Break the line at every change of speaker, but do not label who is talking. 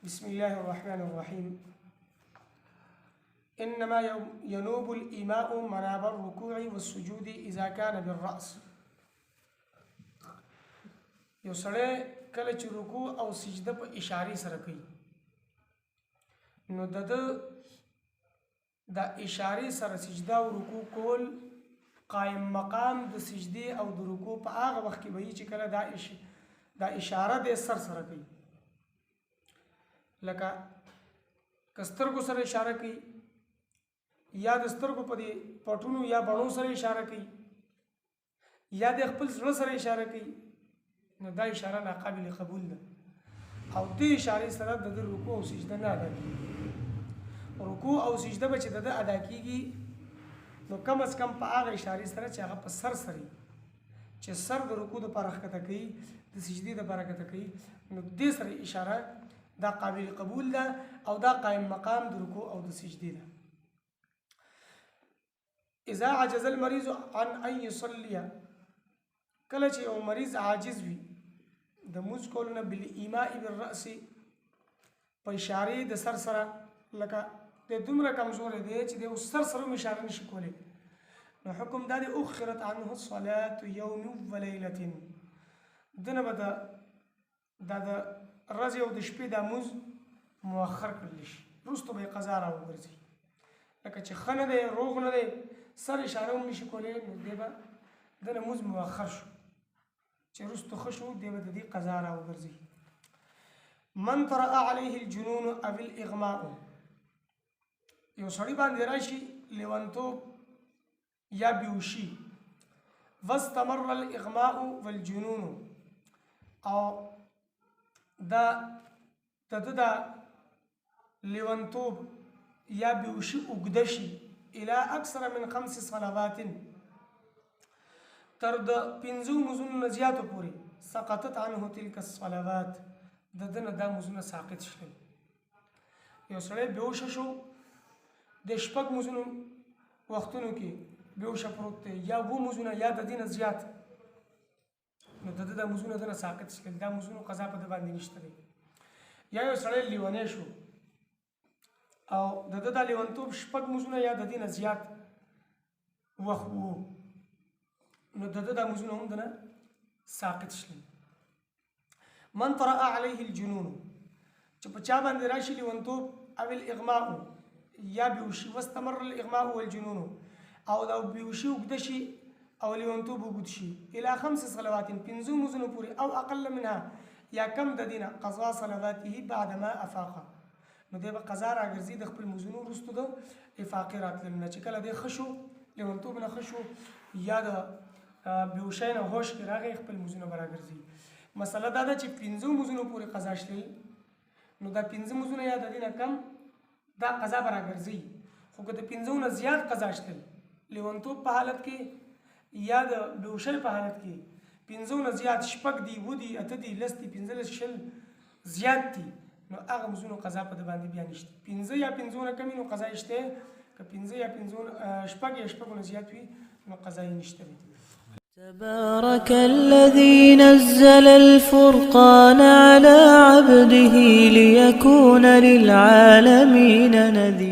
بسم الله الرحمن الرحيم. إنما ينوب الإيماء مناب الركوع والسجود إذا كان بالرأس. یو سړی کله چې رکوع او سجده په اشارې سره کوي نو د اشارې سره سجده او رکوع کول قائم مقام د سجده او د رکوع په هغه وخت کې وایي چې کله دا اشاره د سر سره کوي، لکه کسترګو سره اشاره کوي یا د سترګو په دې پټونو یا بڼو سره اشاره کوي یا د خپل زړه سره اشاره کوي، نو دا اشاره ناقابل قبول ده او دې اشارې سره د رکوع او سجده نه ادا کیږي. رکوع او سجده به چې د ادا کیږي نو کم از کم په هغه اشارې سره چې هغه په سر سره چې سر د رکوع د لپاره ښکته کوي د سجدې د لپاره ښکته کوي، نو دې سره اشاره دا قابل قبول ده او دا قائم مقام د رکوع او د سجدې ده. اذا عجز المريض عن ان يصلي، کله چې یو مریض عاجز وي د موږ کولونه بالایماء بالراس په اشاره د سر سره، لکه د دومره کمزور دی چې د سر سره اشاره نشي کولی، نو حکم دا دی اخرت عنه الصلاه يوم وليله، دنه به د ورځې او د شپې د موږ مؤخر کړل شي، وروسته به قضا راوګرځي. لکه چې ښه نه دی روغ نه دی سر اشاره هم نشي کولی نو دی به دنه موږ مؤخر شو، چې وروسته ښه شو دی به د دې قضا راوګرځي. من طرأ عليه الجنون او الاغماء، یو سړی باندې راشي لیونتوب یا بیوشي، واستمر الاغماء والجنون، او دا لیونتوب یا بیوشي اوږده شي الى اکثر من 5 صلوات، تر د 5 مزونو نه زیاتو پورې، سقطت عنه تلك الصلوات، د دنه دا مزونه ساقط شول. یو سړی بیوشه شو د شپږ مزونو وختونو کې بیوشه پروت دی یا 2 مزونه یا د دینه زیات، نو د مزونه دنه ساقط شول، دا مزونو قضا په د باندې نشته دی. یا یو سړی لیونی شو او د لیونتوب شپږ مزونه یا د دینه زیات وخت وو، نو د مزونه هم دنه ساقط شول. من طرأ عليه الجنون، چې په چا باندې راشي لیونتوب او الاغماء یا بیوشي، واستمر الاغماء والجنون، او دا بیوشي اوږده شي او لیونتوب اوږد شي الى 5 صلوات 5 مزونو پورې او اقل منها یا کم د دینه، قضا صلواته بعدما افاق، نو دی به قضا راګرځي د خپل مزونو وروسته د افاقې راتلل نه، چې کله دی ښه شو لیونتوب نه ښه شو یا د بیوشۍ نه هوش کې راغی خپل مزونه به راګرځي. مسله دا ده چې 5 مزونو پورې قضا شلل، نو دا 5 مزونه یا د دې نه کم دا قضا به راګرځي، خو که د 5 نه زیات قضا شلل لیونتوب په حالت کې یا د بیوشۍ په حالت کې 5 نه زیات، شپږ دي 7 دي 8 دي 10 دي 15 شل زیات دي، نو هغه مزونو قضا په د باندې بیا نشته. 5 یا 5 نه کمی نو قضا شته، که 5 یا 5 شپږ یا شپږ نه زیات وي نو قضا یې نشته.
تبارك الذي نزل الفرقان على عبده ليكون للعالمين نذيرا.